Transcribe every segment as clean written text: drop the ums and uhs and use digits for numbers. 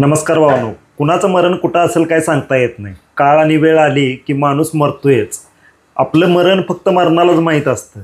नमस्कार भावानो. कुणाचं मरण कुठं असेल काय सांगता येत नाही. काळ आणि वेळ आली की माणूस मरतोयच. आपलं मरण फक्त मरणालाच माहीत असतं.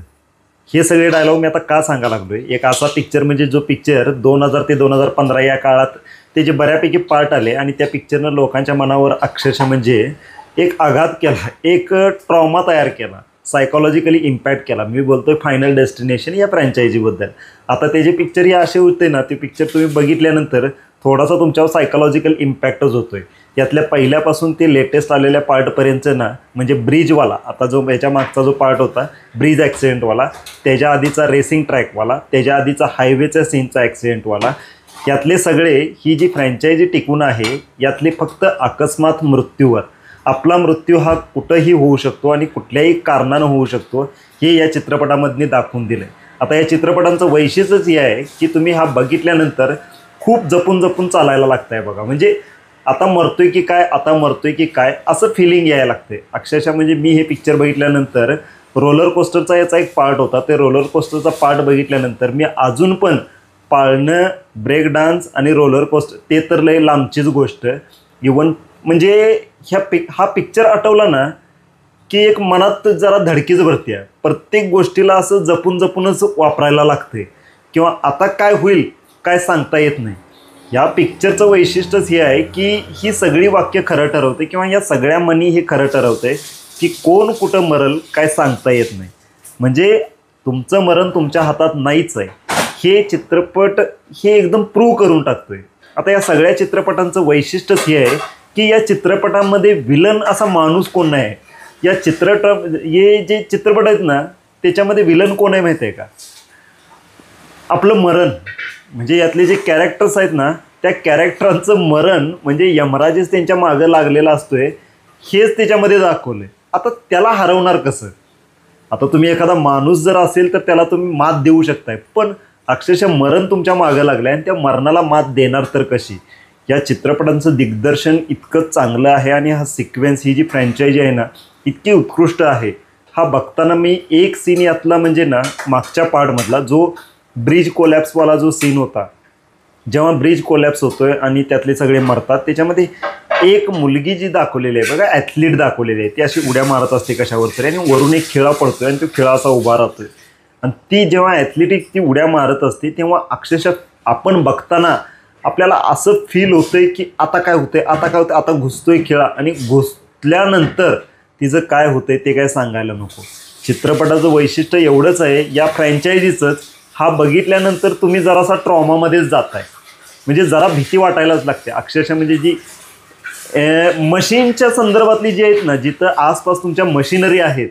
हे सगळे डायलॉग मी आता का सांगा लागलोय. एक असा पिक्चर म्हणजे जो पिक्चर 2000 ते 2015 या काळात त्याचे बऱ्यापैकी पार्ट आले आणि त्या पिक्चरनं लोकांच्या मनावर अक्षरशः म्हणजे एक आघात केला, एक ट्रॉमा तयार केला, सायकोलॉजिकली इम्पॅक्ट केला. मी बोलतोय फायनल डेस्टिनेशन या फ्रँचायझीबद्दल. आता ते जे पिक्चर हे असे होते ना, ते पिक्चर तुम्ही बघितल्यानंतर थोडासा तुमच्यावर सायकोलॉजिकल इम्पॅक्टच होतोय. यातल्या पहिल्यापासून ते लेटेस्ट आलेल्या पार्टपर्यंतचं ना, म्हणजे ब्रिजवाला, आता जो याच्या मागचा जो पार्ट होता ब्रिज ॲक्सिडेंटवाला, त्याच्या आधीचा रेसिंग ट्रॅकवाला, त्याच्या आधीचा हायवेच्या सीनचा ॲक्सिडेंटवाला, यातले सगळे ही जी फ्रँचायझी टिकून आहे यातले फक्त अकस्मात मृत्यूवर. आपला मृत्यू हा कुठंही होऊ शकतो आणि कुठल्याही कारणानं होऊ शकतो, हे या चित्रपटामधनं दाखवून दिलं आहे. आता या चित्रपटांचं वैशिष्ट्यच हे आहे की तुम्ही हा बघितल्यानंतर खूप जपून जपून चालायला लागतं आहे बघा. म्हणजे आता मरतोय की काय, आता मरतोय की काय असं फिलिंग यायला लागते अक्षरशः. म्हणजे मी हे पिक्चर बघितल्यानंतर रोलर कोस्टरचा याचा एक पार्ट होता, ते रोलर कोस्टरचा पार्ट बघितल्यानंतर मी अजून पण पाळणं, ब्रेक डान्स आणि रोलर कोस्टर ते तर लय लांबचीच गोष्ट. इवन म्हणजे हा पिक्चर आठवला ना की एक मनात जरा धडकीच भरते आहे. प्रत्येक गोष्टीला असं जपून जपूनच वापरायला लागते किंवा आता काय होईल काय सांगता येत नाही. या पिक्चरचं वैशिष्ट्यच हे आहे की ही सगळी वाक्य खरं ठरवते किंवा या सगळ्या मनी हे खरं ठरवते की कोण कुठं मरल काय सांगता येत नाही. म्हणजे तुमचं मरण तुमच्या हातात नाहीच आहे, हे चित्रपट हे एकदम प्रूव्ह करून टाकतोय. आता या सगळ्या चित्रपटांचं वैशिष्ट्यच हे आहे की या चित्रपटामध्ये विलन असा माणूस कोण नाही. या हे जे चित्रपट आहेत ना त्याच्यामध्ये विलन कोण आहे माहिती आहे का? आपलं मरण. म्हणजे यातले जे कॅरेक्टर्स आहेत ना त्या कॅरेक्टरांचं मरण म्हणजे यमराजच त्यांच्या मागं लागलेला असतोय, हेच त्याच्यामध्ये दाखवलं आहे. आता त्याला हरवणार कसं? आता तुम्ही एखादा माणूस जर असेल तर त्याला तुम्ही मात देऊ शकताय, पण अक्षरशः मरण तुमच्या मागं लागलं आहे आणि त्या मरणाला मात देणार तर कशी? या चित्रपटांचं दिग्दर्शन इतकं चांगलं आहे आणि हा सिक्वेन्स, ही जी फ्रँचायझी आहे ना इतकी उत्कृष्ट आहे. हा बघताना मी एक सीन यातला म्हणजे ना मागच्या पार्टमधला जो ब्रिज कोलॅप्सवाला जो सीन होता, जेव्हा ब्रिज कोलॅप्स होतोय आणि त्यातले सगळे मरतात, त्याच्यामध्ये एक मुलगी जी दाखवलेली आहे बघा, ॲथलीट दाखवलेली आहे, ती अशी उड्या मारत असते कशावर तरी आणि वरून एक खिळा पडतोय आणि तो खिळा असा उभा राहतोय आणि ती जेव्हा ॲथलेटिक ती उड्या मारत असते तेव्हा अक्षरशः आपण बघताना आपल्याला असं फील होतंय की आता काय होतंय, आता काय होतंय, आता घुसतोय खिळा आणि घुसल्यानंतर तिचं काय होतंय ते काय सांगायला नको. चित्रपटाचं वैशिष्ट्य एवढंच आहे या फ्रँचायझीचंच, हा बघितल्यानंतर तुम्ही जरासा ट्रॉमामध्येच जाताय. म्हणजे जरा भीती वाटायलाच लागते अक्षरशः. म्हणजे जी मशीनच्या संदर्भातली जी आहेत ना, जिथं आसपास तुमच्या मशिनरी आहेत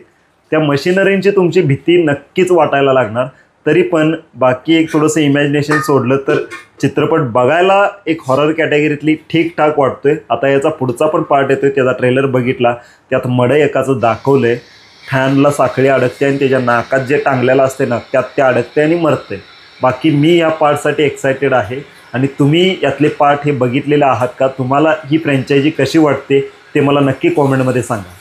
त्या मशिनरींची तुमची भीती नक्कीच वाटायला लागणार. तरी पण बाकी एक थोडंसं इमॅजिनेशन सोडलं तर चित्रपट बघायला एक हॉरर कॅटेगरीतली ठीकठाक वाटतोय. आता याचा पुढचा पण पार्ट येतोय, त्याचा ट्रेलर बघितला, त्यात मडं एकाचं दाखवलं आहे, फॅनला साखळी अडकते आणि त्याच्या नाकात जे टांगलेलं असते ना त्यात ते अडकते आणि मरते. बाकी मी या पार्टसाठी एक्सायटेड आहे. आणि तुम्ही यातले पार्ट हे बघितलेले आहात का? तुम्हाला ही फ्रँचायझी कशी वाटते ते मला नक्की कॉमेंटमध्ये सांगा.